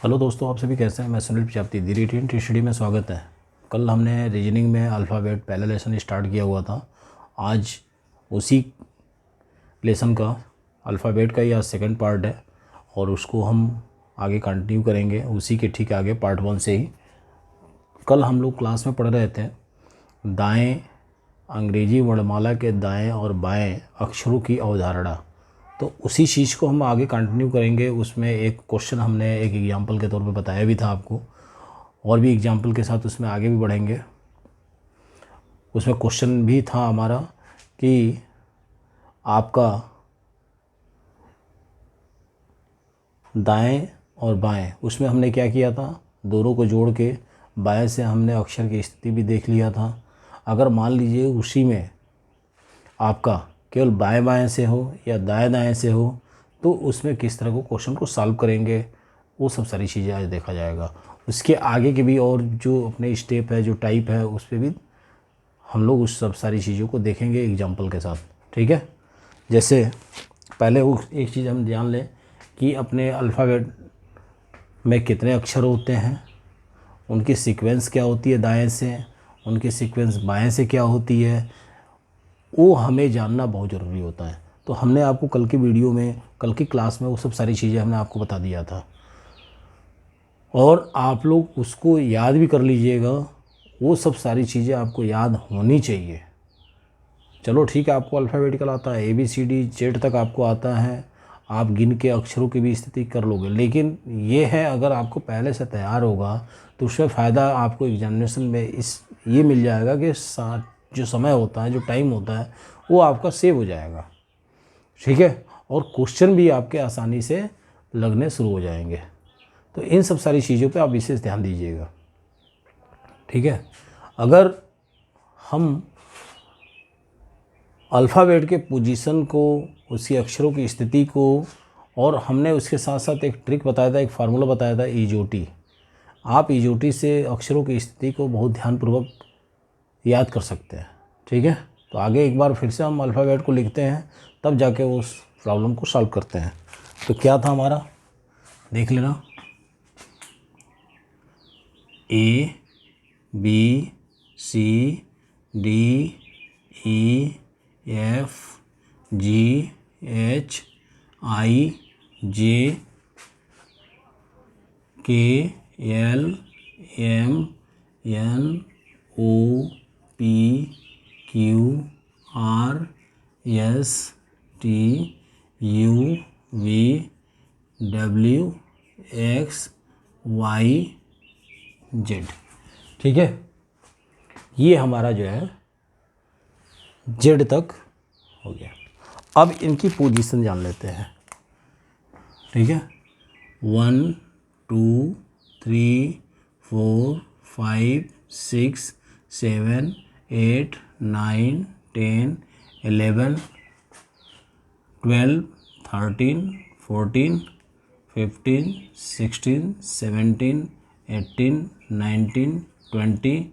Hello दोस्तों, आप सभी कैसे हैं। मैं सुनील प्रजापति, दी रीडिंग स्टडी में स्वागत है। कल हमने रीजनिंग में अल्फ़ाबेट पहला लेसन स्टार्ट किया हुआ था। आज उसी लेसन का अल्फ़ाबेट का ही आज सेकंड पार्ट है और उसको हम आगे कंटिन्यू करेंगे उसी के ठीक आगे पार्ट 1 से ही। कल हम लोग क्लास में पढ़ रहे थे दाएं अंग्रेजी वर्णमाला के दाएं और बाएं अक्षरों की अवधारणा। तो उसी चीज़ को हम आगे कंटिन्यू करेंगे। उसमें एक क्वेश्चन हमने एक एग्जांपल के तौर पे बताया भी था आपको, और भी एग्जांपल के साथ उसमें आगे भी बढ़ेंगे। उसमें क्वेश्चन भी था हमारा कि आपका दाएं और बाएं, उसमें हमने क्या किया था, दोनों को जोड़ के बाएं से हमने अक्षर की स्थिति भी देख लिया था। अगर मान लीजिए उसी में आपका केवल बाएं बाएं से हो या दाएं दाएं से हो तो उसमें किस तरह को क्वेश्चन को सॉल्व करेंगे, वो सब सारी चीज़ें आज देखा जाएगा। उसके आगे के भी और जो अपने स्टेप है, जो टाइप है, उस पर भी हम लोग उस सब सारी चीज़ों को देखेंगे एग्जाम्पल के साथ। ठीक है। जैसे पहले वो एक चीज़ हम जान लें कि अपने अल्फ़ाबेट में कितने अक्षर होते हैं, उनकी सीक्वेंस क्या होती है दाएं से, उनकी सीक्वेंस बाएं से क्या होती है, वो हमें जानना बहुत ज़रूरी होता है। तो हमने आपको कल की वीडियो में, कल की क्लास में वो सब सारी चीज़ें हमने आपको बता दिया था और आप लोग उसको याद भी कर लीजिएगा। वो सब सारी चीज़ें आपको याद होनी चाहिए। चलो ठीक है, आपको अल्फ़ाबेटिकल आता है, ABCD जेड तक आपको आता है, आप गिन के अक्षरों की भी स्थिति कर लोगे। लेकिन ये है, अगर आपको पहले से तैयार होगा तो उसमें फ़ायदा आपको एग्जामिनेशन में इस ये मिल जाएगा कि जो समय होता है, जो टाइम होता है, वो आपका सेव हो जाएगा। ठीक है। और क्वेश्चन भी आपके आसानी से लगने शुरू हो जाएंगे। तो इन सब सारी चीज़ों पे आप विशेष ध्यान दीजिएगा। ठीक है। अगर हम अल्फ़ाबेट के पोजीशन को, उसके अक्षरों की स्थिति को, और हमने उसके साथ साथ एक ट्रिक बताया था, एक फार्मूला बताया था ईजोटी। आप ईजोटी से अक्षरों की स्थिति को बहुत ध्यानपूर्वक याद कर सकते हैं। ठीक है। तो आगे एक बार फिर से हम अल्फ़ाबेट को लिखते हैं, तब जाके उस प्रॉब्लम को सॉल्व करते हैं। तो क्या था हमारा, देख लेना। ABCDEFGHIJKLMNOPQRSTUVWXYZ। ठीक है। ये हमारा जो है जेड तक हो गया। अब इनकी पोजीशन जान लेते हैं। ठीक है। 1 2 3 4 5 6 7 8 9 10 11 12 13 14 15 16 17 18 19 20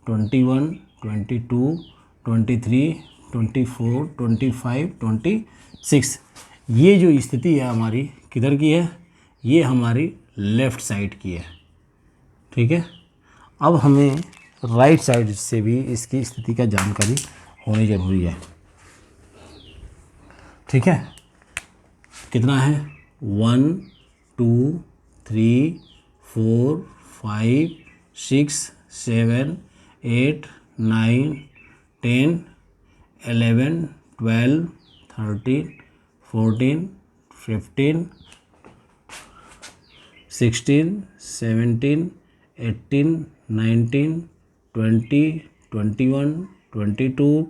21 22 23 24 25 26। ये जो स्थिति है हमारी किधर की है, ये हमारी लेफ़्ट साइड की है। ठीक है। अब हमें राइट साइड से भी इसकी स्थिति का जानकारी होनी ज़रूरी है। ठीक है। कितना है, 1 2 3 4 5 6 7 8 9 10 11 12 13 14 15 16 17 18 19 20 21 22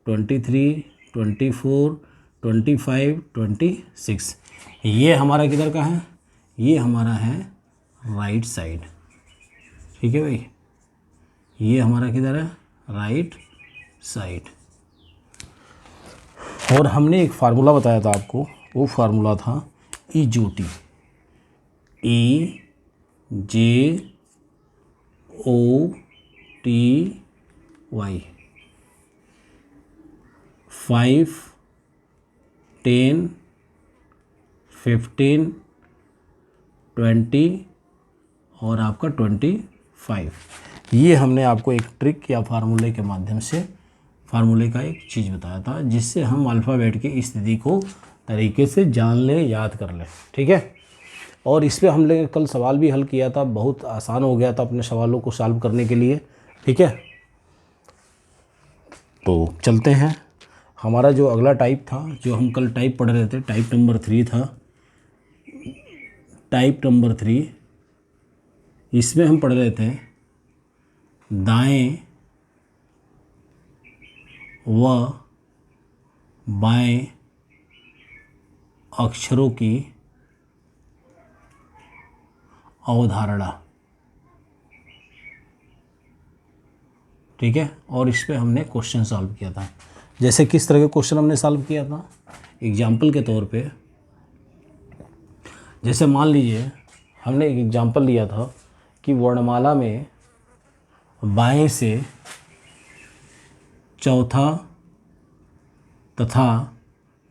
23 24 25 26। ये हमारा किधर का है, ये हमारा है राइट साइड। ठीक है भाई, ये हमारा किधर है, राइट साइड। और हमने एक फार्मूला बताया था आपको, वो फार्मूला था ईजोटी, EJOTY। 5 10 15 20 और आपका 25। ये हमने आपको एक ट्रिक या फार्मूले के माध्यम से फार्मूले का एक चीज़ बताया था, जिससे हम अल्फ़ाबेट की स्थिति को तरीके से जान लें, याद कर लें। ठीक है। और इस पर हमने कल सवाल भी हल किया था, बहुत आसान हो गया था अपने सवालों को सॉल्व करने के लिए। ठीक है। तो चलते हैं। हमारा जो अगला टाइप था, जो हम कल टाइप पढ़ रहे थे, टाइप नंबर 3 था। टाइप नंबर 3, इसमें हम पढ़ रहे थे दाएं व बाएं अक्षरों की अवधारणा। ठीक है। और इस पे हमने क्वेश्चन सॉल्व किया था। जैसे किस तरह के क्वेश्चन हमने सॉल्व किया था, एग्जाम्पल के तौर पे, जैसे मान लीजिए हमने एक एग्जाम्पल लिया था कि वर्णमाला में बाएं से चौथा तथा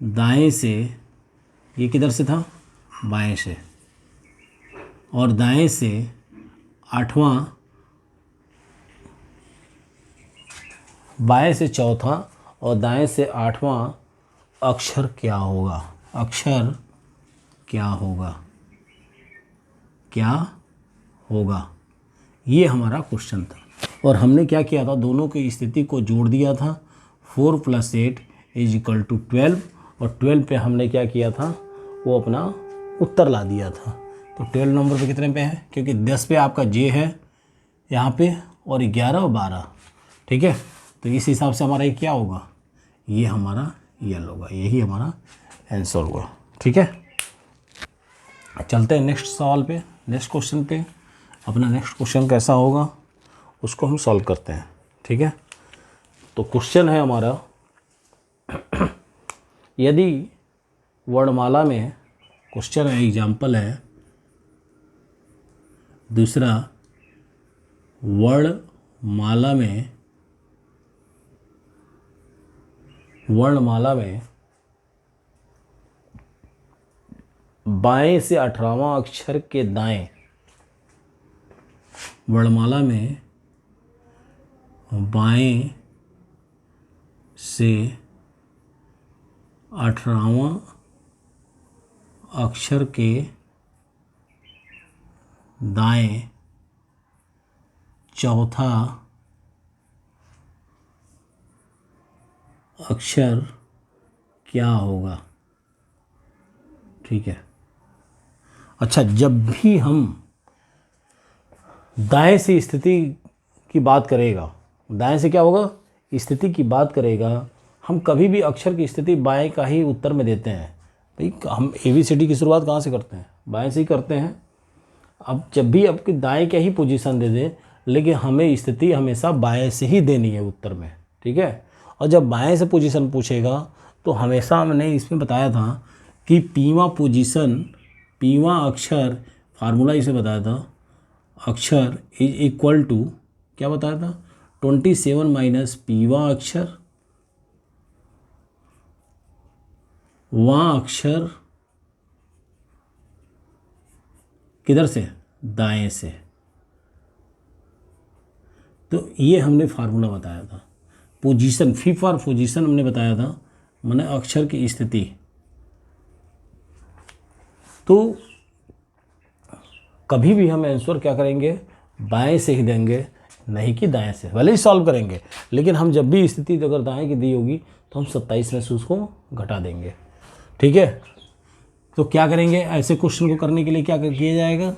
दाएं से, ये किधर से था, बाएं से, और दाएं से 8वां, बाएं से चौथा और दाएं से 8वां अक्षर क्या होगा, अक्षर क्या होगा, क्या होगा, ये हमारा क्वेश्चन था। और हमने क्या किया था, दोनों की स्थिति को जोड़ दिया था। 4 + 8 = 12, और 12 पे हमने क्या किया था, वो अपना उत्तर ला दिया था। तो 12 नंबर पे कितने पे है, क्योंकि 10 पे आपका जे है यहाँ पे, और 11 और 12। ठीक है। तो इस हिसाब से हमारा ये क्या होगा, ये हमारा यल होगा, यही हमारा आंसर होगा। ठीक है। चलते हैं नेक्स्ट सवाल पे, नेक्स्ट क्वेश्चन पे। अपना नेक्स्ट क्वेश्चन कैसा होगा उसको हम सॉल्व करते हैं। ठीक है। तो क्वेश्चन है हमारा, यदि वर्णमाला में, क्वेश्चन है, एग्जाम्पल है दूसरा, वर्णमाला में बाएं से 18वां अक्षर के दाएं, वर्णमाला में बाएं से 18वां अक्षर के दाएं चौथा अक्षर क्या होगा। ठीक है। अच्छा, जब भी हम दाएं से स्थिति की बात करेगा, दाएं से क्या होगा, स्थिति की बात करेगा, हम कभी भी अक्षर की स्थिति बाएं का ही उत्तर में देते हैं। भाई हम ABCD की शुरुआत कहाँ से करते हैं, बाएं से ही करते हैं। अब जब भी आपकी दाएं का ही पोजीशन दे दें, लेकिन हमें स्थिति हमेशा बाएं से ही देनी है उत्तर में। ठीक है। और जब बाएं से पोजीशन पूछेगा तो हमेशा हमने इसमें बताया था कि पीवां पोजीशन, पीवां अक्षर, फार्मूला इसे बताया था, अक्षर = क्या बताया था, 27 - पीवां अक्षर, वां अक्षर किधर से, दाएं से। तो ये हमने फार्मूला बताया था। पोजीशन, फी फॉर पोजीशन हमने बताया था, माने अक्षर की स्थिति। तो कभी भी हम आंसर क्या करेंगे, बाएं से ही देंगे, नहीं कि दाएं से। भले ही सॉल्व करेंगे, लेकिन हम जब भी स्थिति अगर दाएं की दी होगी तो हम 27 में से उसको घटा देंगे। ठीक है। तो क्या करेंगे, ऐसे क्वेश्चन को करने के लिए क्या किया जाएगा,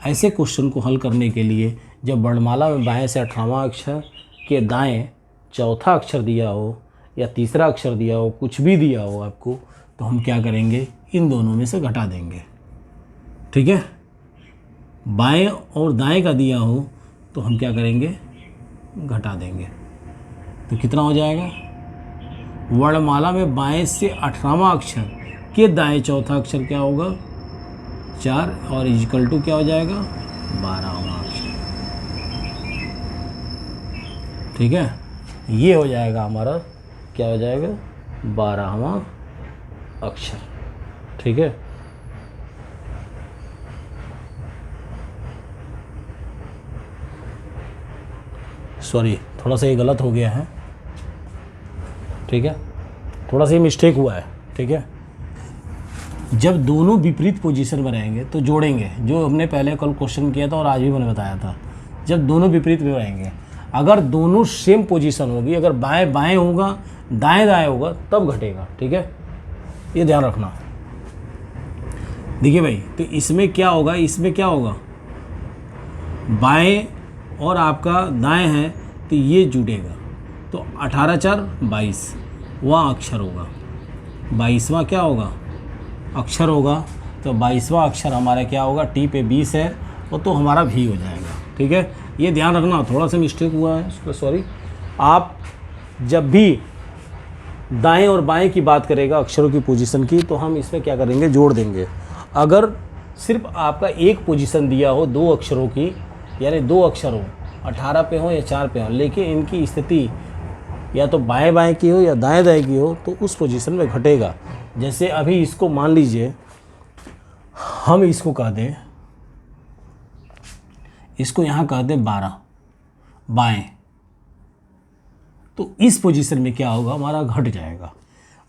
ऐसे क्वेश्चन को हल करने के लिए जब वर्णमाला में बाएं से 18वां अक्षर के दाएं चौथा अक्षर दिया हो या तीसरा अक्षर दिया हो, कुछ भी दिया हो आपको, तो हम क्या करेंगे, इन दोनों में से घटा देंगे। ठीक है। बाएं और दाएं का दिया हो तो हम क्या करेंगे, घटा देंगे। तो कितना हो जाएगा, वर्णमाला में बाएं से 18वां अक्षर के दाएं चौथा अक्षर क्या होगा, 4, और = क्या हो जाएगा, 12वां अक्षर। ठीक है। ये हो जाएगा हमारा, क्या हो जाएगा, 12वां अक्षर। ठीक है। सॉरी, थोड़ा सा ये गलत हो गया है, ठीक है, थोड़ा सा ये मिस्टेक हुआ है, ठीक है। जब दोनों विपरीत पोजीशन में रहेंगे तो जोड़ेंगे, जो हमने पहले कल क्वेश्चन किया था और आज भी मैंने बताया था। जब दोनों विपरीत में रहेंगे, अगर दोनों सेम पोजीशन होगी, अगर बाएं बाएं होगा दाएं दाएं होगा तब घटेगा, ठीक है, ये ध्यान रखना। देखिए भाई, तो इसमें क्या होगा, इसमें क्या होगा, बाएं और आपका दाएं है तो ये जुड़ेगा, तो 18 4 22 वहाँ अक्षर होगा, 22वां क्या होगा, अक्षर होगा। तो 22वां अक्षर हमारा क्या होगा, टी पे 20 है वो तो हमारा भी हो जाएगा, ठीक है। ये ध्यान रखना, थोड़ा सा मिस्टेक हुआ है उसका, सॉरी। आप जब भी दाएं और बाएं की बात करेगा अक्षरों की पोजीशन की, तो हम इसमें क्या करेंगे, जोड़ देंगे। अगर सिर्फ आपका एक पोजीशन दिया हो दो अक्षरों की, यानी दो अक्षर हो, 18 पे हो या 4 पे हो, लेकिन इनकी स्थिति या तो बाएं बाएं की हो या दाएं दाएं की हो, तो उस पोजीशन में घटेगा। जैसे अभी इसको मान लीजिए, हम इसको कह दें, इसको यहाँ कह दें 12 बाएं, तो इस पोजीशन में क्या होगा, हमारा घट जाएगा।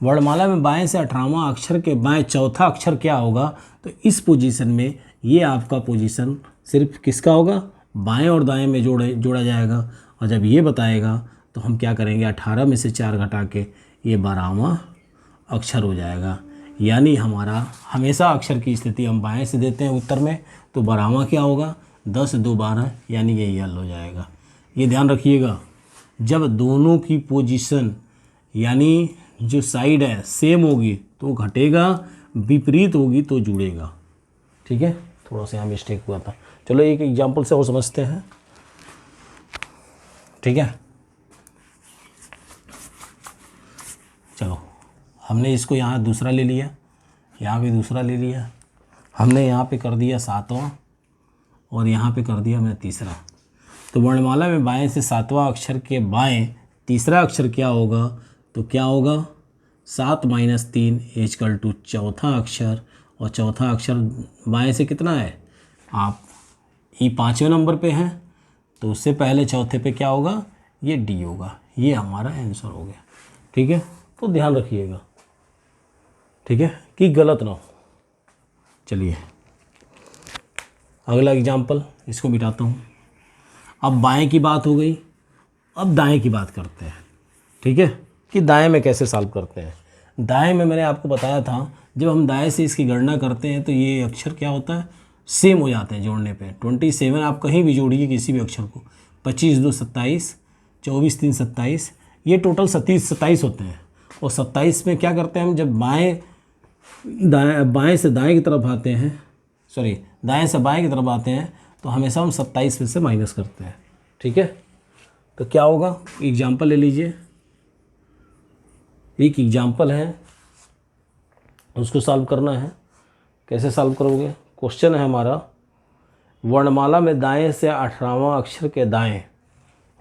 वर्णमाला में बाएं से 18वां अक्षर के बाएं चौथा अक्षर क्या होगा, तो इस पोजीशन में ये आपका पोजीशन सिर्फ किसका होगा, बाएं और दाएं में जोड़ा जाएगा। और जब ये बताएगा तो हम क्या करेंगे, 18 में से 4 घटा के ये 12वां अक्षर हो जाएगा। यानी हमारा हमेशा अक्षर की स्थिति हम बाएं से देते हैं उत्तर में, तो 12वां क्या होगा, 10 2 12, यानी ये हल हो जाएगा। ये ध्यान रखिएगा, जब दोनों की पोजीशन यानी जो साइड है सेम होगी तो घटेगा, विपरीत होगी तो जुड़ेगा, ठीक है। थोड़ा सा यहाँ मिस्टेक हुआ था, चलो एक एग्जांपल से और समझते हैं, ठीक है। चलो, हमने इसको यहाँ दूसरा ले लिया, यहाँ भी दूसरा ले लिया, हमने यहाँ पे कर दिया 7वां और यहाँ पे कर दिया मैं तीसरा। तो वर्णमाला में बाएं से 7वां अक्षर के बाएं तीसरा अक्षर क्या होगा, तो क्या होगा, 7 - 3 = चौथा अक्षर, और चौथा अक्षर बाएं से कितना है, आप ये 5वें नंबर पे हैं तो उससे पहले चौथे पे क्या होगा, ये डी होगा। ये हमारा आंसर हो गया, ठीक है। तो ध्यान रखिएगा, ठीक है, कि गलत ना हो। चलिए अगला एग्जाम्पल, इसको मिटाता हूँ। अब बाएं की बात हो गई, अब दाएं की बात करते हैं, ठीक है, कि दाएं में कैसे सॉल्व करते हैं। दाएं में मैंने आपको बताया था, जब हम दाएं से इसकी गणना करते हैं तो ये अक्षर क्या होता है, सेम हो जाते हैं जोड़ने पे। 27 आप कहीं भी जोड़िए किसी भी अक्षर को, 25 2 27, 24 3 27, ये टोटल 27 होते हैं। और 27 में क्या करते हैं हम, जब बाएं से दाएं की तरफ आते हैं, सॉरी दाएं से बाएं की तरफ आते हैं, तो हमेशा हम 27 में से माइनस करते हैं, ठीक है। तो क्या होगा, एग्जाम्पल ले लीजिए, एक एग्जाम्पल है उसको सॉल्व करना है। कैसे सॉल्व करोगे, क्वेश्चन है हमारा, वर्णमाला में दाएं से 18वां अक्षर के दाएं,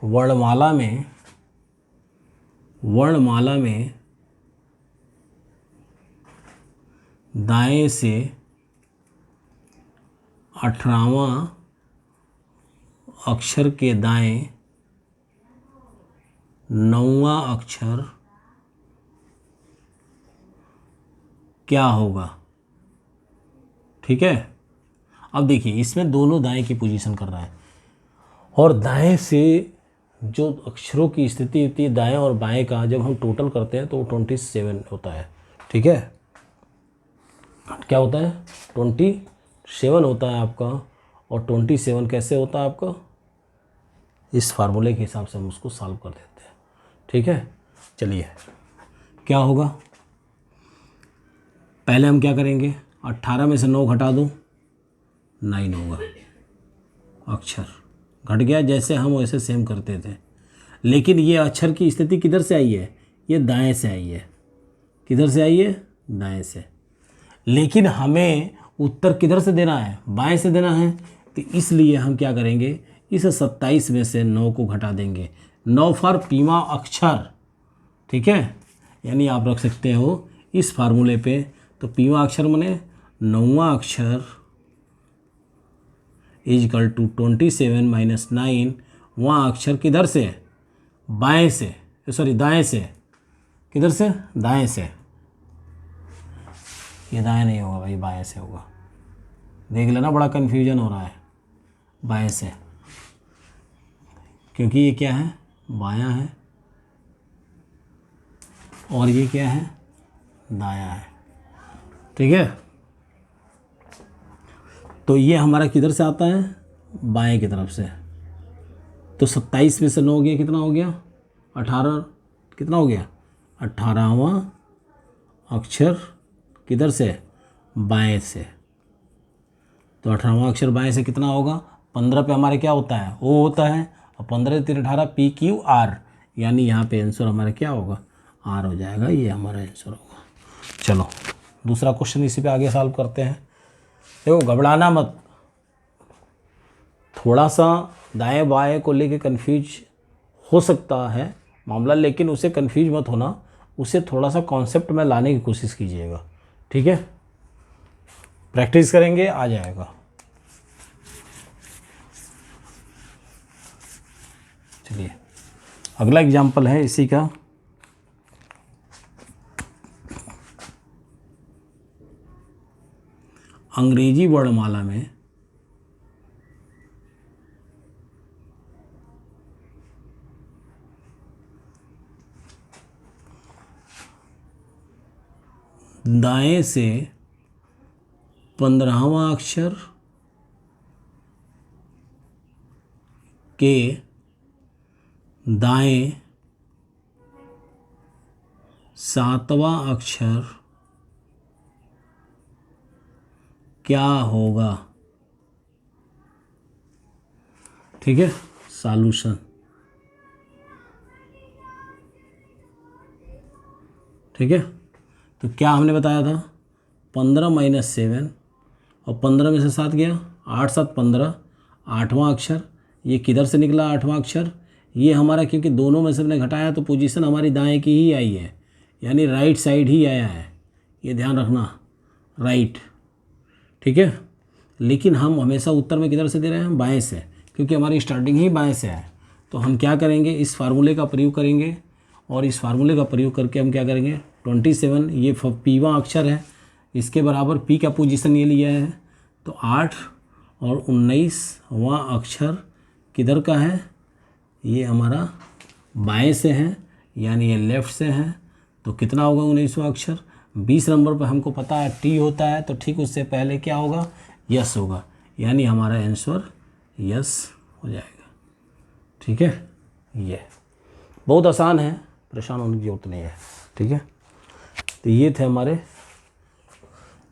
वर्णमाला में दाएं से 18वां अक्षर के दाएं 9वां अक्षर क्या होगा, ठीक है। अब देखिए, इसमें दोनों दाएं की पोजीशन कर रहा है, और दाएं से जो अक्षरों की स्थिति होती है दाएं और बाएं का, जब हम टोटल करते हैं तो 27 होता है, ठीक है। क्या होता है, 27 होता है आपका। और 27 कैसे होता है आपका, इस फार्मूले के हिसाब से हम उसको सॉल्व कर देते हैं, ठीक है। चलिए क्या होगा, पहले हम क्या करेंगे, 18 में से 9 घटा दो, 9 होगा, अक्षर घट गया, जैसे हम वैसे सेम करते थे। लेकिन ये अक्षर की स्थिति किधर से आई है, ये दाएं से आई है। किधर से आई है, दाएं से। लेकिन हमें उत्तर किधर से देना है, बाएं से देना है। तो इसलिए हम क्या करेंगे, इस 27 में से 9 को घटा देंगे। 9 फॉर पीवा अक्षर, ठीक है। यानी आप रख सकते हो इस फार्मूले पे, तो पीवा अक्षर माने 9वां अक्षर = 27 - 9, वहाँ अक्षर किधर से, बाएं से, सॉरी दाएं से, किधर से, दाएं से। ये दाएं नहीं होगा भाई, बाएं से होगा। देख लेना, बड़ा कन्फ्यूजन हो रहा है। बाएं से, क्योंकि ये क्या है, बायां है, और ये क्या है, दायां है। ठीक है, तो ये हमारा किधर से आता है, बाएं की तरफ से। तो 27 में से 9 गया, कितना हो गया, 18, कितना हो गया, 18वां अक्षर किधर से, बाएं से। तो 18वां अक्षर बाएं से कितना होगा, 15 पे हमारे क्या होता है, ओ होता है, और 15 3 18 PQR, यानी यहाँ पे आंसर हमारा क्या होगा, आर हो जाएगा। ये हमारा आंसर होगा। चलो दूसरा क्वेश्चन इसी पे आगे सॉल्व करते हैं। देखो घबराना मत, थोड़ा सा दाएं बाएं को लेके कंफ्यूज हो सकता है मामला, लेकिन उसे कंफ्यूज मत होना, उसे थोड़ा सा कॉन्सेप्ट में लाने की कोशिश कीजिएगा। ठीक है, प्रैक्टिस करेंगे, आ जाएगा। चलिए अगला एग्जाम्पल है इसी का। अंग्रेजी वर्णमाला में दाएं से 15वां अक्षर के दाएं 7वां अक्षर क्या होगा। ठीक है, सॉल्यूशन। ठीक है, तो क्या हमने बताया था, 15 - 7, और 15 में से 7 गया, 8 7 15, 8वां अक्षर, ये किधर से निकला 8वां अक्षर, ये हमारा, क्योंकि दोनों में से हमने घटाया तो पोजीशन हमारी दाएं की ही आई है, यानी राइट साइड ही आया है, ये ध्यान रखना, राइट। ठीक है, लेकिन हम हमेशा उत्तर में किधर से दे रहे हैं, बाएं से, क्योंकि हमारी स्टार्टिंग ही बाएं से है। तो हम क्या करेंगे, इस फार्मूले का प्रयोग करेंगे, और इस फार्मूले का प्रयोग करके हम क्या करेंगे, 27 ये पीवां अक्षर है, इसके बराबर पी का पोजीशन ये लिया है, तो 8 और 19वां अक्षर किधर का है, ये हमारा बाएं से है, यानी ये लेफ़्ट से है। तो कितना होगा 19वां अक्षर, 20 नंबर पर हमको पता है टी होता है, तो ठीक उससे पहले क्या होगा, यस होगा, यानी हमारा आंसर यस हो जाएगा। ठीक है, ये बहुत आसान है, परेशान होने की जरूरत नहीं है। ठीक है, तो ये थे हमारे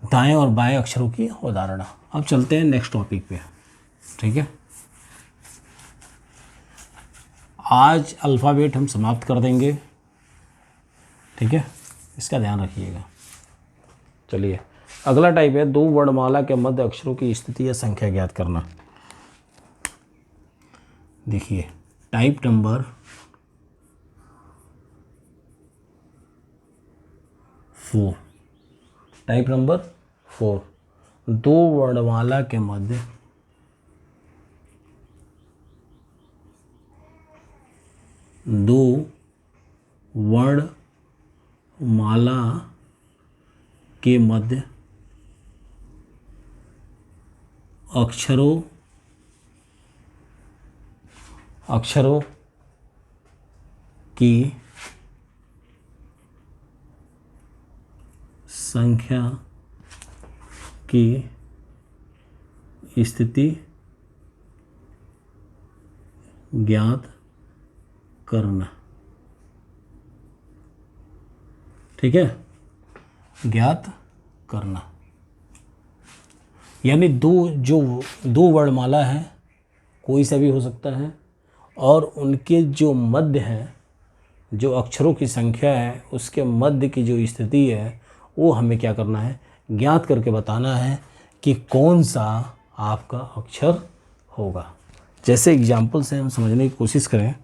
दाएं और बाएं अक्षरों की अवधारणा। अब चलते हैं नेक्स्ट टॉपिक पे। ठीक है, आज अल्फ़ाबेट हम समाप्त कर देंगे। ठीक है, इसका ध्यान रखिएगा। चलिए अगला टाइप है, 2 वर्णमाला के मध्य अक्षरों की स्थिति या संख्या ज्ञात करना। देखिए टाइप नंबर 4, टाइप नंबर 4, 2 वर्णमाला के मध्य वर्णमाला के मध्य अक्षरों की संख्या की स्थिति ज्ञात करना। ठीक है, ज्ञात करना, यानी दो वर्णमाला है, कोई सा भी हो सकता है, और उनके जो मध्य हैं, जो अक्षरों की संख्या है, उसके मध्य की जो स्थिति है, वो हमें क्या करना है, ज्ञात करके बताना है कि कौन सा आपका अक्षर होगा। जैसे एग्जाम्पल से हम समझने की कोशिश करें,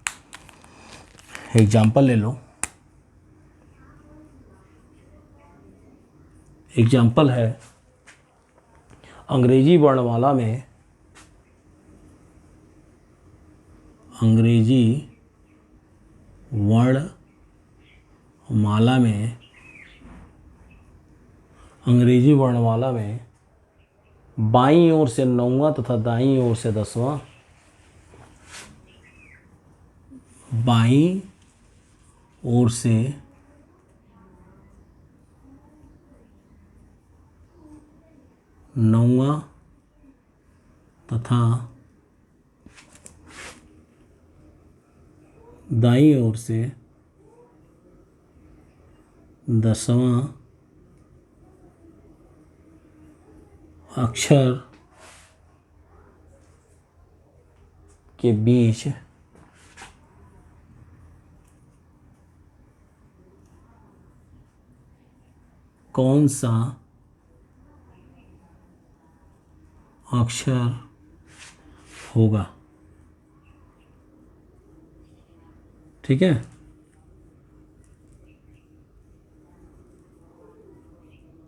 एग्जाम्पल ले लो। एग्जाम्पल है, अंग्रेजी वर्णमाला में अंग्रेजी वर्णमाला में बाईं ओर से 9वां तथा दाईं ओर से 10वां, बाईं ओर से 9वां तथा दाईं ओर से 10वां अक्षर के बीच कौन सा अक्षर होगा। ठीक है,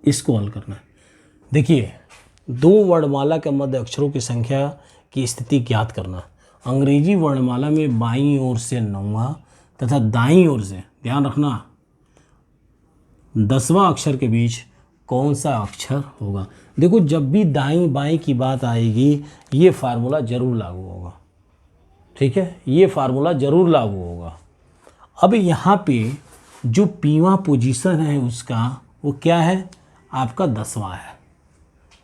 इसको हल करना है। देखिए, दो वर्णमाला के मध्य अक्षरों की संख्या की स्थिति ज्ञात करना। अंग्रेजी वर्णमाला में बाईं ओर से 9वां तथा दाईं ओर से, ध्यान रखना, 10वां अक्षर के बीच कौन सा अक्षर होगा। देखो, जब भी दाईं बाईं की बात आएगी ये फार्मूला जरूर लागू होगा। ठीक है, ये फार्मूला जरूर लागू होगा। अब यहाँ पे जो पीवां पोजीशन है उसका वो क्या है, आपका 10वां है।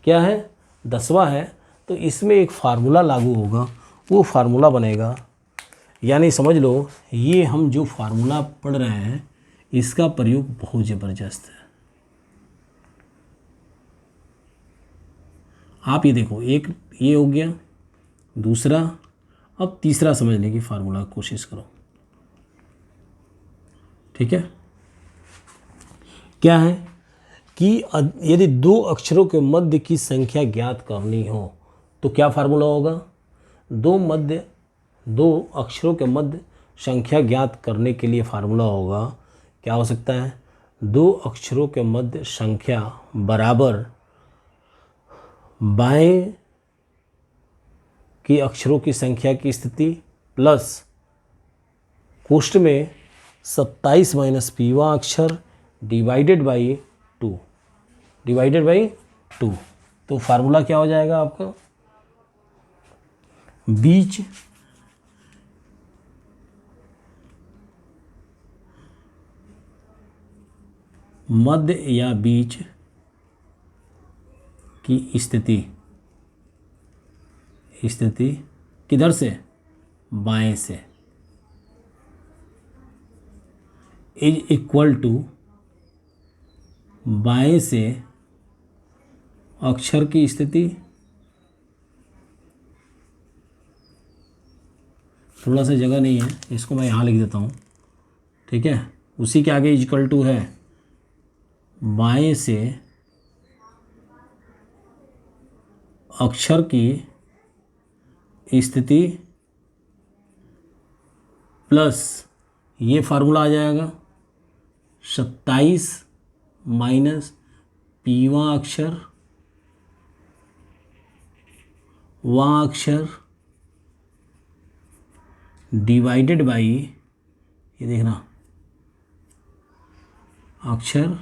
क्या है, 10वां है। तो इसमें एक फार्मूला लागू होगा, वो फार्मूला बनेगा, यानी समझ लो ये हम जो फार्मूला पढ़ रहे हैं इसका प्रयोग बहुत ज़बरदस्त है। आप ये देखो, एक ये हो गया, दूसरा, अब तीसरा समझने की फार्मूला कोशिश करो। ठीक है, क्या है कि यदि दो अक्षरों के मध्य की संख्या ज्ञात करनी हो तो क्या फार्मूला होगा। दो अक्षरों के मध्य संख्या ज्ञात करने के लिए फार्मूला होगा, क्या हो सकता है, दो अक्षरों के मध्य संख्या बराबर बाएं की अक्षरों की संख्या की स्थिति प्लस कोष्ठ में 27 माइनस पीवां अक्षर डिवाइडेड बाई 2। तो फार्मूला क्या हो जाएगा आपका, बीच मध्य या बीच की स्थिति किधर से, बाएं से, इज इक्वल टू बाएं से अक्षर की स्थिति, थोड़ा सा जगह नहीं है, इसको मैं यहाँ लिख देता हूँ। ठीक है, उसी के आगे इक्वल टू है बाएं से अक्षर की स्थिति प्लस ये फार्मूला आ जाएगा 27 माइनस पीवां अक्षर वां अक्षर डिवाइडेड बाई, ये देखना, अक्षर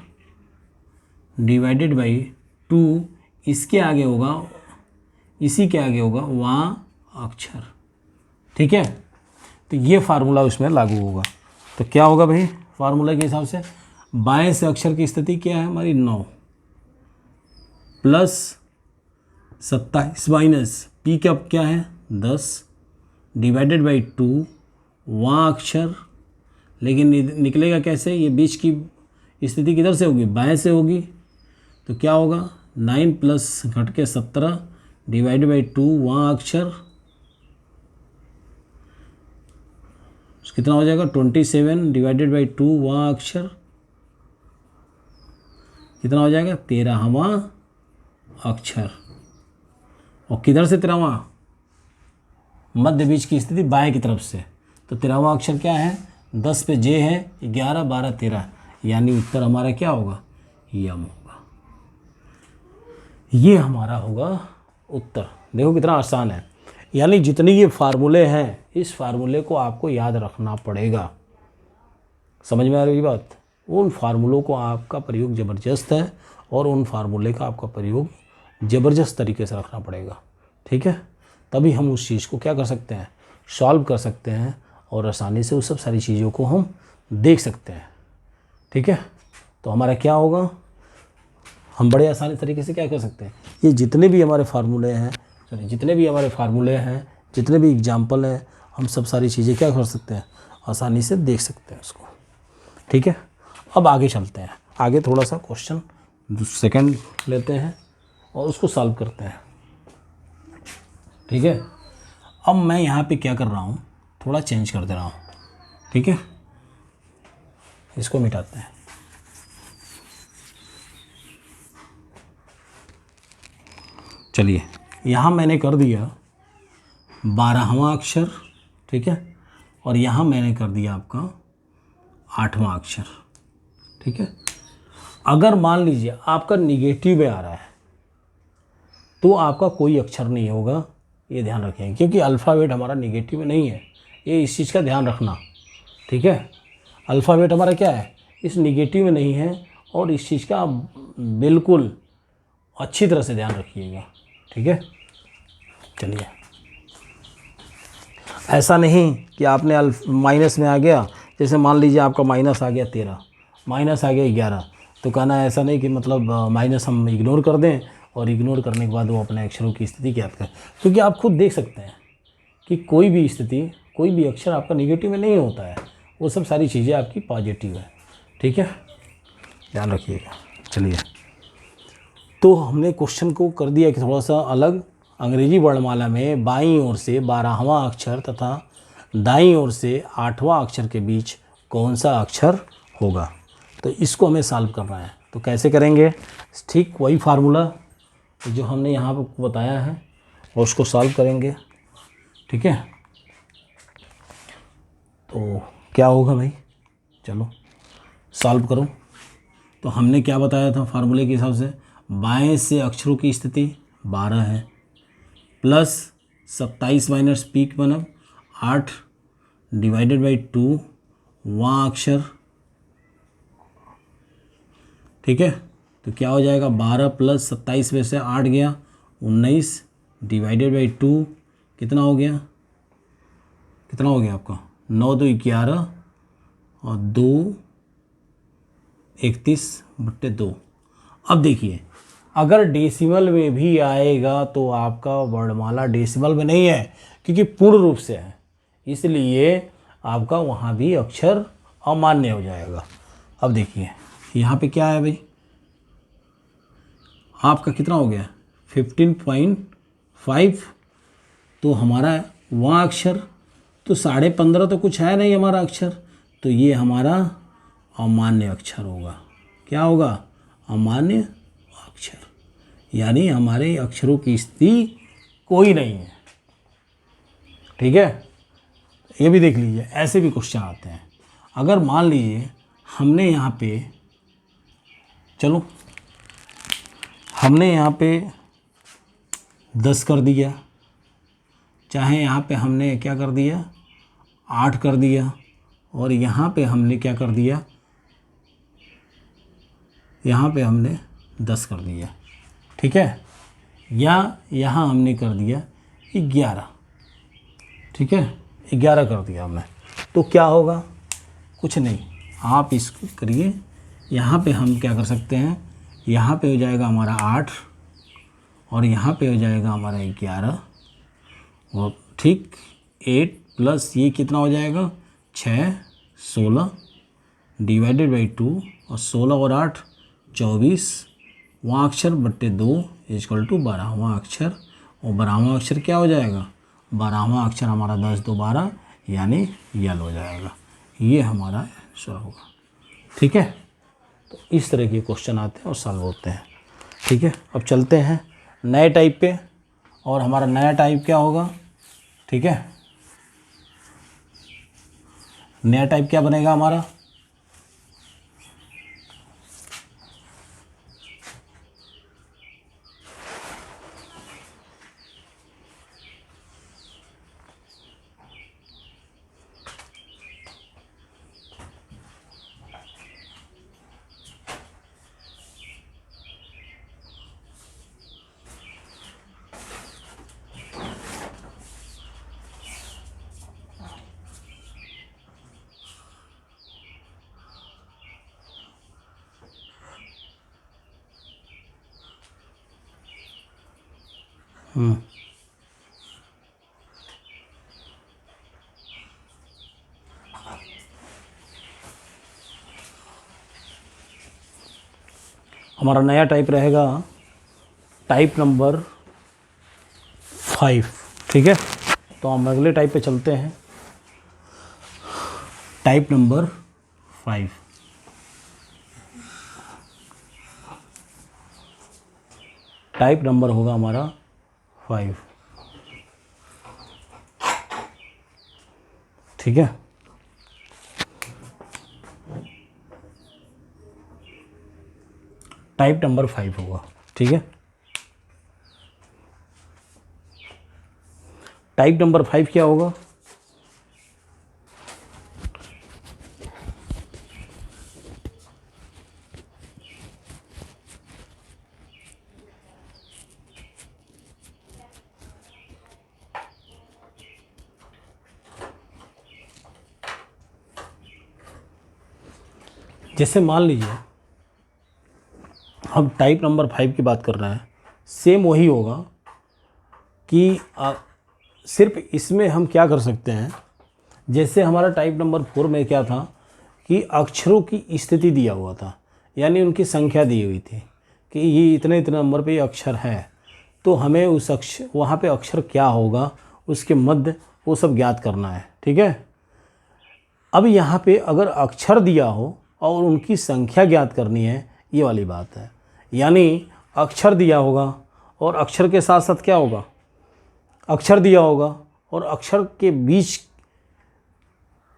डिवाइडेड बाई 2, इसके आगे होगा, इसी के आगे होगा वां अक्षर। ठीक है, तो ये फार्मूला उसमें लागू होगा। तो क्या होगा भाई, फार्मूला के हिसाब से बाएं से अक्षर की स्थिति क्या है हमारी 9 प्लस 27 माइनस पी का क्या है 10 डिवाइडेड बाई 2 वां अक्षर, लेकिन निकलेगा कैसे, ये बीच की स्थिति किधर से होगी, बाएं से होगी। तो क्या होगा 9 प्लस घट के 17 डिवाइडेड बाई 2 वां अक्षर, कितना हो जाएगा 27 डिवाइडेड बाई 2 वां अक्षर, कितना हो जाएगा 13वां अक्षर। और किधर से 13वां, मध्य बीच की स्थिति बाएं की तरफ से। तो 13वां अक्षर क्या है, 10 पे जे है, 11 12 13, यानी उत्तर हमारा क्या होगा, यम होगा। ये हमारा होगा उत्तर। देखो कितना आसान है, यानी जितने ये फार्मूले हैं इस फार्मूले को आपको याद रखना पड़ेगा। समझ में आ रही बात? उन फार्मूलों को आपका प्रयोग ज़बरदस्त है और उन फार्मूले का आपका प्रयोग ज़बरदस्त तरीके से रखना पड़ेगा। ठीक है, तभी हम उस चीज़ को क्या कर सकते हैं, सॉल्व कर सकते हैं और आसानी से उस सब सारी चीज़ों को हम देख सकते हैं। ठीक है, तो हमारा क्या होगा, हम बड़े आसानी तरीके से क्या कर सकते हैं, ये जितने भी हमारे फार्मूले हैं, जितने भी एग्जाम्पल हैं, हम सब सारी चीज़ें क्या कर सकते हैं, आसानी से देख सकते हैं उसको। ठीक है, अब आगे चलते हैं, आगे थोड़ा सा क्वेश्चन सेकंड लेते हैं और उसको सॉल्व करते हैं। ठीक है, अब मैं यहाँ पे क्या कर रहा हूँ, थोड़ा चेंज कर दे रहा हूँ। ठीक है, इसको मिटाते हैं। चलिए, यहाँ मैंने कर दिया 12वां अक्षर। ठीक है, और यहाँ मैंने कर दिया आपका 8वां अक्षर। ठीक है, अगर मान लीजिए आपका निगेटिव में आ रहा है तो आपका कोई अक्षर नहीं होगा, ये ध्यान रखें, क्योंकि अल्फ़ाबेट हमारा निगेटिव में नहीं है, ये इस चीज़ का ध्यान रखना। ठीक है, अल्फ़ाबेट हमारा क्या है, इस निगेटिव में नहीं है, और इस चीज़ का बिल्कुल अच्छी तरह से ध्यान रखिएगा। ठीक है, चलिए, ऐसा नहीं कि आपने माइनस में आ गया, जैसे मान लीजिए आपका माइनस आ गया 13, माइनस आ गया 11, तो कहना ऐसा नहीं कि मतलब माइनस हम इग्नोर कर दें और इग्नोर करने के बाद वो अपने अक्षरों की स्थिति ज्ञात करें, क्योंकि आप खुद देख सकते हैं कि कोई भी स्थिति, कोई भी अक्षर आपका निगेटिव में नहीं होता है, वो सब सारी चीज़ें आपकी पॉजिटिव है। ठीक है, ध्यान रखिएगा। चलिए, तो हमने क्वेश्चन को कर दिया कि थोड़ा सा अलग, अंग्रेजी वर्णमाला में बाईं ओर से 12वां अक्षर तथा दाईं ओर से 8वां अक्षर के बीच कौन सा अक्षर होगा, तो इसको हमें सॉल्व करना है। तो कैसे करेंगे, ठीक वही फार्मूला जो हमने यहाँ पर बताया है और उसको सॉल्व करेंगे। ठीक है, तो क्या होगा भाई, चलो सॉल्व करो। तो हमने क्या बताया था फार्मूले के हिसाब से, बाएं से अक्षरों की स्थिति 12 है, प्लस 27 माइनस पीक मतलब 8 डिवाइडेड बाई 2 वहाँ अक्षर। ठीक है, तो क्या हो जाएगा, 12 प्लस 27 में से 8 गया 19 डिवाइडेड बाई 2 कितना हो गया, कितना हो गया आपका 9 2 11 और 2 31/2। अब देखिए, अगर डेसिमल में भी आएगा तो आपका वर्णमाला डेसिमल में नहीं है, क्योंकि पूर्ण रूप से है, इसलिए आपका वहाँ भी अक्षर अमान्य हो जाएगा। अब देखिए यहाँ पे क्या है भाई, आपका कितना हो गया 15.5, तो हमारा वहाँ अक्षर तो 15.5 तो कुछ है नहीं हमारा अक्षर, तो ये हमारा अमान्य अक्षर होगा। क्या होगा, अमान्य अक्षर, यानी हमारे अक्षरों की स्थिति कोई नहीं है। ठीक है, ये भी देख लीजिए, ऐसे भी क्वेश्चन आते हैं। अगर मान लीजिए हमने यहाँ पे, चलो हमने यहाँ पे 10 कर दिया, चाहे यहाँ पे हमने क्या कर दिया 8 कर दिया, और यहाँ पे हमने क्या कर दिया, यहाँ पे हमने 10 कर दिया। ठीक है, या यहाँ हमने कर दिया 11। ठीक है, 11 कर दिया हमने, तो क्या होगा, कुछ नहीं, आप इसको करिए। यहाँ पे हम क्या कर सकते हैं, यहाँ पे हो जाएगा हमारा 8 और यहाँ पे हो जाएगा हमारा 11, और ठीक 8 प्लस ये कितना हो जाएगा 6 16 डिवाइडेड बाई 2, और 16 और 8 24 वहाँ अक्षर बट्टे 2 इक्वल टू 12वां अक्षर, और 12वां अक्षर क्या हो जाएगा, 12वां अक्षर हमारा 10 2 12 यानी यल हो जाएगा। ये हमारा आंसर होगा। ठीक है, तो इस तरह के क्वेश्चन आते हैं और सॉल्व होते हैं। ठीक है, अब चलते हैं नए टाइप पे, और हमारा नया टाइप क्या होगा। ठीक है, नया टाइप क्या बनेगा हमारा, हमारा नया टाइप रहेगा टाइप नंबर 5। ठीक है, तो हम अगले टाइप पे चलते हैं। Type number 5। टाइप नंबर होगा हमारा 5। ठीक है, टाइप नंबर 5 होगा। ठीक है, टाइप नंबर 5 क्या होगा? जैसे मान लीजिए हम टाइप नंबर 5 की बात कर रहे हैं, सेम वही होगा कि सिर्फ इसमें हम क्या कर सकते हैं, जैसे हमारा टाइप नंबर 4 में क्या था कि अक्षरों की स्थिति दिया हुआ था, यानी उनकी संख्या दी हुई थी कि ये इतने इतने नंबर पे ये अक्षर है, तो हमें उस अक्षर वहाँ पे अक्षर क्या होगा, उसके मध्य, वो सब ज्ञात करना है। ठीक है, अब यहाँ पे अगर अक्षर दिया हो और उनकी संख्या ज्ञात करनी है, ये वाली बात है। यानी अक्षर दिया होगा और अक्षर के साथ साथ क्या होगा, अक्षर दिया होगा और अक्षर के बीच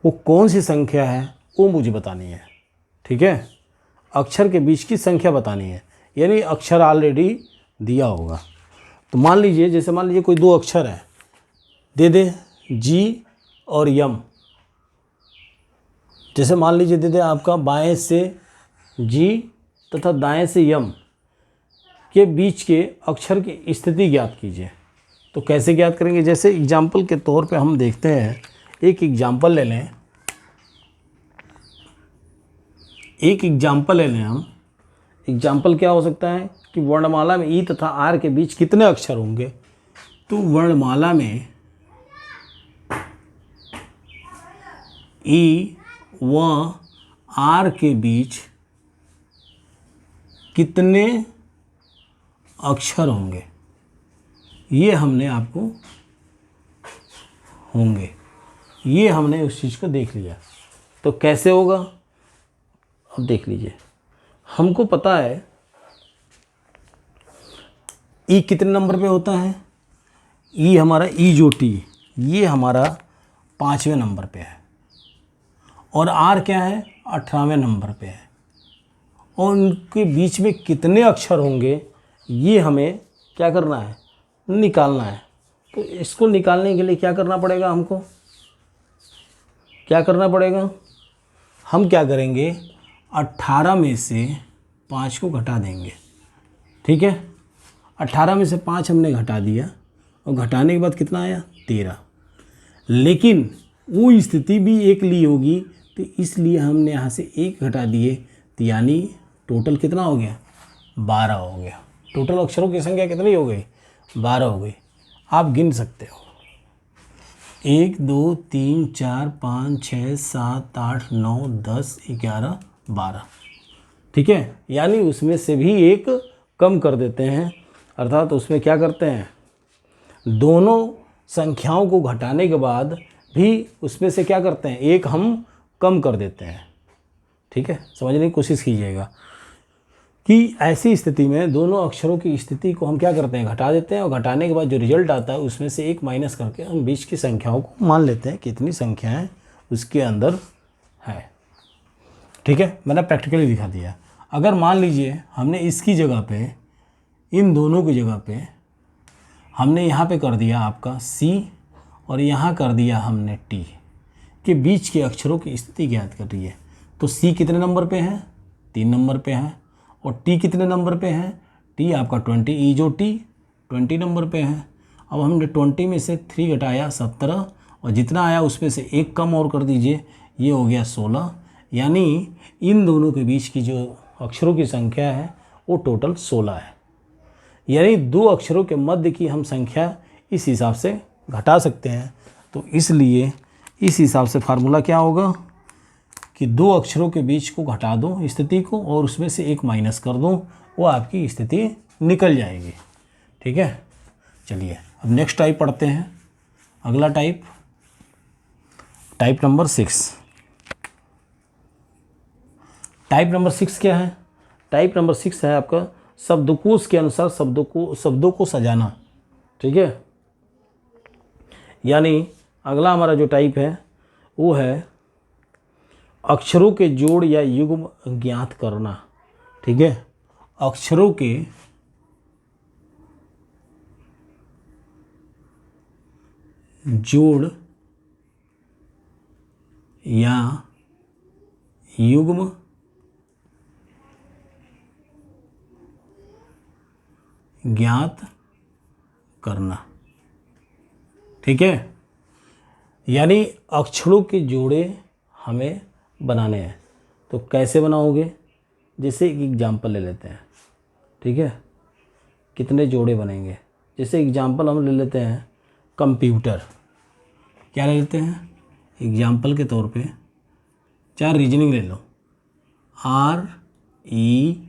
वो कौन सी संख्या है वो मुझे बतानी है। ठीक है, अक्षर के बीच की संख्या बतानी है, यानी अक्षर ऑलरेडी दिया होगा। तो मान लीजिए, जैसे मान लीजिए कोई 2 अक्षर है, दे दे जी और यम। जैसे मान लीजिए दे दे आपका बाएं से जी तथा दाएं से यम के बीच के अक्षर की स्थिति ज्ञात कीजिए। तो कैसे ज्ञात करेंगे? जैसे एग्जाम्पल के तौर पे हम देखते हैं, एक एग्जाम्पल ले लें। एक एग्जाम्पल ले लें हम। एग्जाम्पल क्या हो सकता है कि वर्णमाला में ई तथा आर के बीच कितने अक्षर होंगे? तो वर्णमाला में ई व आर के बीच कितने अक्षर होंगे, ये हमने आपको होंगे, ये हमने उस चीज़ को देख लिया। तो कैसे होगा, अब देख लीजिए। हमको पता है ई कितने नंबर पे होता है, ई हमारा ई जो टी, ये हमारा 5वें नंबर पे है, और आर क्या है, 18वें नंबर पे है। और उनके बीच में कितने अक्षर होंगे, ये हमें क्या करना है, निकालना है। तो इसको निकालने के लिए क्या करना पड़ेगा हमको, क्या करना पड़ेगा, हम क्या करेंगे, 18 में से 5 को घटा देंगे। ठीक है, 18 में से 5 हमने घटा दिया, और घटाने के बाद कितना आया, 13। लेकिन वो स्थिति भी एक ली होगी, तो इसलिए हमने यहाँ से 1 घटा दिए, तो यानी टोटल कितना हो गया, 12 हो गया। टोटल अक्षरों की संख्या कितनी हो गई, 12 हो गई। आप गिन सकते हो, 1 2 3 4 5 6 7 8 9 10 11 12। ठीक है, यानी उसमें से भी एक कम कर देते हैं, अर्थात उसमें क्या करते हैं, दोनों संख्याओं को घटाने के बाद भी उसमें से क्या करते हैं, एक हम कम कर देते हैं। ठीक है, समझने की कोशिश कीजिएगा कि ऐसी स्थिति में दोनों अक्षरों की स्थिति को हम क्या करते हैं, घटा देते हैं, और घटाने के बाद जो रिजल्ट आता है उसमें से एक माइनस करके हम बीच की संख्याओं को मान लेते हैं कितनी संख्याएं उसके अंदर है। ठीक है, मैंने प्रैक्टिकली दिखा दिया। अगर मान लीजिए हमने इसकी जगह पे, इन दोनों की जगह पे हमने यहाँ पे कर दिया आपका C, और यहाँ कर दिया हमने T, के बीच के अक्षरों की स्थिति ज्ञात कर रही है। तो C कितने नंबर पे है, 3 नंबर पे है, और T कितने नंबर पे है, T आपका 20, ई जो T 20 नंबर पे है। अब हमने 20 में से 3 घटाया 17, और जितना आया उसमें से एक कम और कर दीजिए, ये हो गया 16। यानी इन दोनों के बीच की जो अक्षरों की संख्या है वो टोटल 16 है। यानी दो अक्षरों के मध्य की हम संख्या इस हिसाब से घटा सकते हैं। तो इसलिए इस हिसाब से फार्मूला क्या होगा कि दो अक्षरों के बीच को घटा दो स्थिति को और उसमें से एक माइनस कर दो, वो आपकी स्थिति निकल जाएगी। ठीक है, चलिए अब नेक्स्ट टाइप पढ़ते हैं। अगला टाइप नंबर 6। टाइप नंबर 6 क्या है? टाइप नंबर 6 है आपका शब्दकोश के अनुसार शब्दों को सजाना। ठीक है, यानी अगला हमारा जो टाइप है वो है अक्षरों के जोड़ या युग्म ज्ञात करना। ठीक है, अक्षरों के जोड़ या युग्म ज्ञात करना। ठीक है, यानी अक्षरों के जोड़े हमें बनाने हैं। तो कैसे बनाओगे? जैसे एक एग्जाम्पल ले लेते हैं। ठीक है, कितने जोड़े बनेंगे? जैसे एग्जाम्पल हम ले लेते हैं कंप्यूटर। क्या ले लेते हैं एग्जाम्पल के तौर पे? 4 रीजनिंग ले लो, REASONING।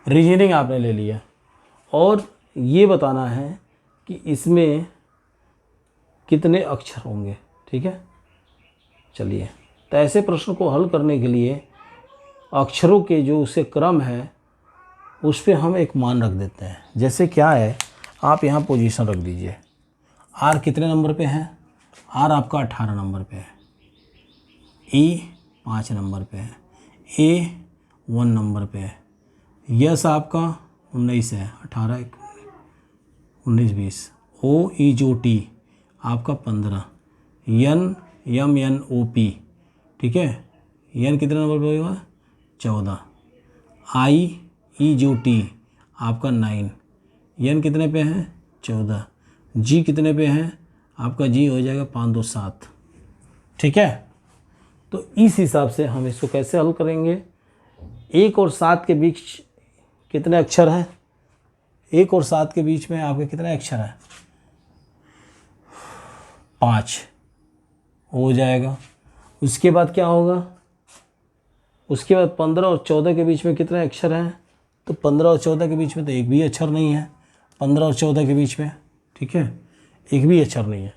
रीजनिंग आपने ले लिया और ये बताना है कि इसमें कितने अक्षर होंगे। ठीक है, चलिए तो ऐसे प्रश्न को हल करने के लिए अक्षरों के जो उसे क्रम है उस पर हम एक मान रख देते हैं। जैसे क्या है, आप यहाँ पोजीशन रख दीजिए। आर कितने नंबर पे है? आर आपका 18 नंबर पे है, ई 5 नंबर पे है, ए 1 नंबर पे है, यस आपका 19 है, 18 19 20, ओ ई जो टी आपका 15, MNOP। ठीक है, एन कितने नंबर पे होगा? 14, आई ई जो टी आपका 9, एन कितने पे है? 14, जी कितने पे है? आपका जी हो जाएगा 5 2 7। ठीक है, तो इस हिसाब से हम इसको कैसे हल करेंगे? 1 और 7 के बीच कितने अक्षर हैं? 1 और 7 के बीच में आपके कितने अक्षर हैं? 5 हो जाएगा। उसके बाद क्या होगा? उसके बाद 15 और 14 के बीच में कितने अक्षर हैं? तो 15 और 14 के बीच में तो एक भी अक्षर नहीं है। 15 और 14 के बीच में, ठीक है, एक भी अक्षर नहीं है।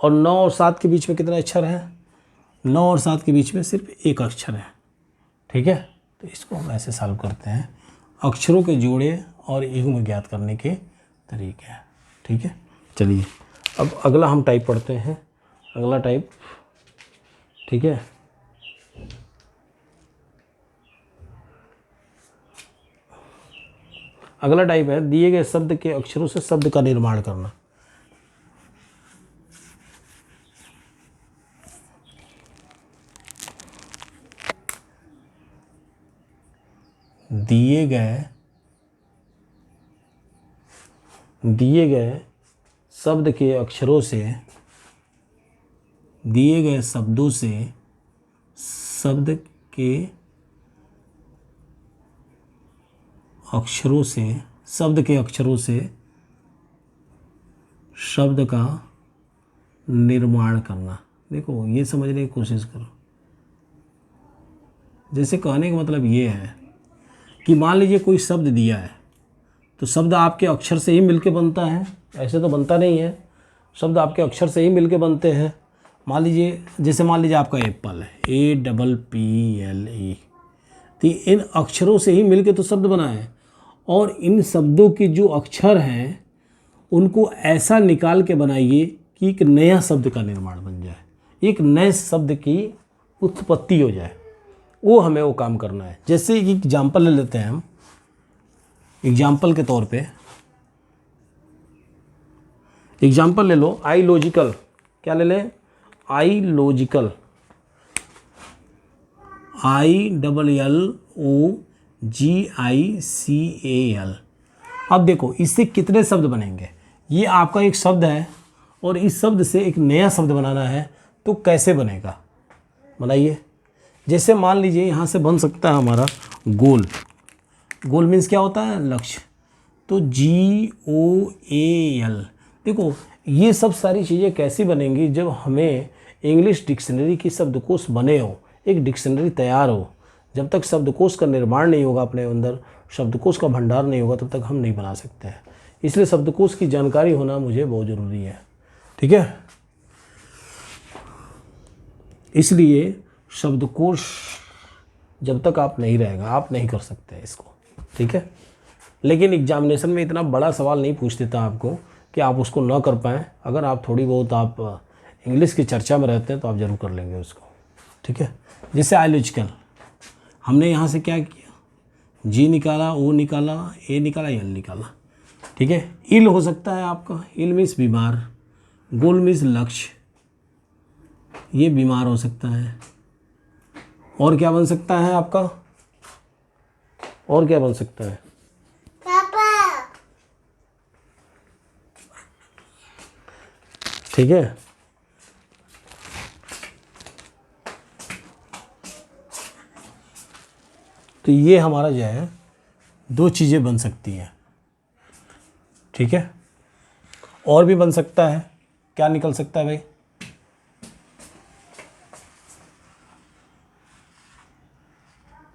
और 9 और 7 के बीच में कितने अक्षर हैं? 9 और 7 के बीच में सिर्फ एक अक्षर है। ठीक है, तो इसको हम ऐसे सॉल्व करते हैं। अक्षरों के जोड़े और युग्म ज्ञात करने के तरीके हैं। ठीक है, चलिए अब अगला हम टाइप पढ़ते हैं। अगला टाइप, ठीक है, अगला टाइप है दिए गए शब्द के अक्षरों से शब्द का निर्माण करना। दिए गए शब्द के अक्षरों से, दिए गए शब्दों से शब्द के अक्षरों से, शब्द के अक्षरों से शब्द का निर्माण करना। देखो ये समझने की कोशिश करो। जैसे कहने का मतलब ये है कि मान लीजिए कोई शब्द दिया है, तो शब्द आपके अक्षर से ही मिलके बनता है, ऐसे तो बनता नहीं है। शब्द आपके अक्षर से ही मिलके बनते हैं। मान लीजिए, जैसे मान लीजिए आपका एप्पल है, APPLE, तो इन अक्षरों से ही मिलके तो शब्द बना है। और इन शब्दों के जो अक्षर हैं उनको ऐसा निकाल के बनाइए कि एक नया शब्द का निर्माण बन जाए, एक नए शब्द की उत्पत्ति हो जाए। वो हमें वो काम करना है। जैसे एक एग्जाम्पल ले लेते हैं हम। एग्जाम्पल के तौर पे एग्जाम्पल ले लो, आई लॉजिकल। क्या ले लें? आई लॉजिकल, ILLOGICAL। अब देखो इससे कितने शब्द बनेंगे? ये आपका एक शब्द है और इस शब्द से एक नया शब्द बनाना है, तो कैसे बनेगा? बनाइए। जैसे मान लीजिए यहाँ से बन सकता है हमारा गोल। गोल मीन्स क्या होता है? लक्ष्य। तो GOAL। देखो ये सब सारी चीज़ें कैसी बनेंगी? जब हमें इंग्लिश डिक्शनरी की शब्दकोश बने हो, एक डिक्शनरी तैयार हो। जब तक शब्दकोश का निर्माण नहीं होगा अपने अंदर, शब्दकोश का भंडार नहीं होगा, तब तक हम नहीं बना सकते हैं। इसलिए शब्दकोश की जानकारी होना मुझे बहुत ज़रूरी है। ठीक है, इसलिए शब्दकोश जब तक आप नहीं रहेगा आप नहीं कर सकते इसको। ठीक है, लेकिन एग्जामिनेशन में इतना बड़ा सवाल नहीं पूछ देता आपको कि आप उसको ना कर पाएँ। अगर आप थोड़ी बहुत आप इंग्लिश की चर्चा में रहते हैं तो आप ज़रूर कर लेंगे उसको। ठीक है, जैसे आइलॉजिकल हमने यहाँ से क्या किया? G निकाला, O निकाला, A निकाला, L निकाला। ठीक है, इल हो सकता है आपका। इल मीन्स बीमार, गोल मीन्स लक्ष्य, ये बीमार हो सकता है। और क्या बन सकता है आपका? और क्या बन सकता है? पापा। ठीक है, तो ये हमारा जो है दो चीज़ें बन सकती हैं। ठीक है, और भी बन सकता है। क्या निकल सकता है भाई?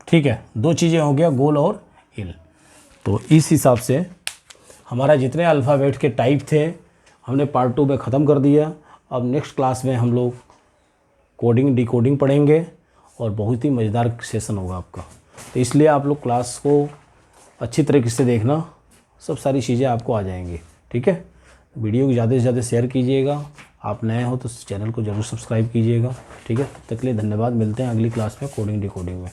ठीक है, दो चीज़ें हो गया, गोल और इल। तो इस हिसाब से हमारा जितने अल्फ़ाबेट के टाइप थे हमने पार्ट 2 में ख़त्म कर दिया। अब नेक्स्ट क्लास में हम लोग कोडिंग डिकोडिंग पढ़ेंगे और बहुत ही मज़ेदार सेशन होगा आपका। तो इसलिए आप लोग क्लास को अच्छी तरीके से देखना, सब सारी चीज़ें आपको आ जाएंगी। ठीक है, वीडियो को ज़्यादा से ज़्यादा शेयर कीजिएगा। आप नए हो तो चैनल को ज़रूर सब्सक्राइब कीजिएगा। ठीक है, तब तक के लिए धन्यवाद। मिलते हैं अगली क्लास में कोडिंग डिकोडिंग में।